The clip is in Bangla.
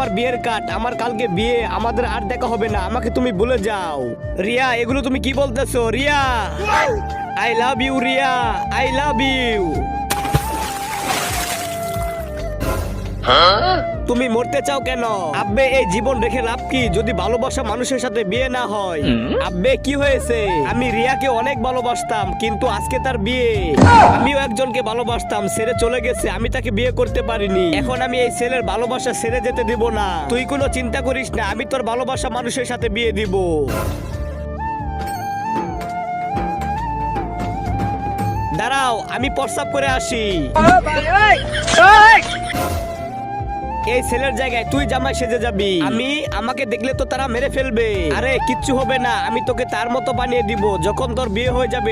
আমার বিয়ের কার্ড, আমার কালকে বিয়ে, আমাদের আর দেখা হবে না, আমাকে তুমি ভুলে যাও। রিয়া, এগুলো তুমি কি বলতেছো? Riya, I love you Riya, I love you. তুমি মরতে চাও কেন? আব্বে, এই জীবন রেখে লাভ কি যদি ভালোবাসা মানুষের সাথে বিয়ে না হয়? আব্বে, কি হয়েছে? আমি রিয়াকে অনেক ভালোবাসতাম, কিন্তু আজকে তার বিয়ে। আমিও একজনকে ভালোবাসতাম, ছেড়ে চলে গেছে, আমি তাকে বিয়ে করতে পারিনি। এখন আমি এই ছেলের ভালোবাসা ছেড়ে যেতে দিব না। তুই কোনো চিন্তা করিস না, আমি তোর ভালোবাসা মানুষের সাথে বিয়ে দিব। দাঁড়াও, আমি প্রস্রাব করে আসি। এই ছেলের জায়গায় তুই জামাই সেজে যাবি। আমাকে দেখলে তো তারা মেরে ফেলবে। আরে কিচ্ছু হবে না, আমি তোকে তার মতো বানিয়ে দিব। যখন তোর বিয়ে হয়ে যাবে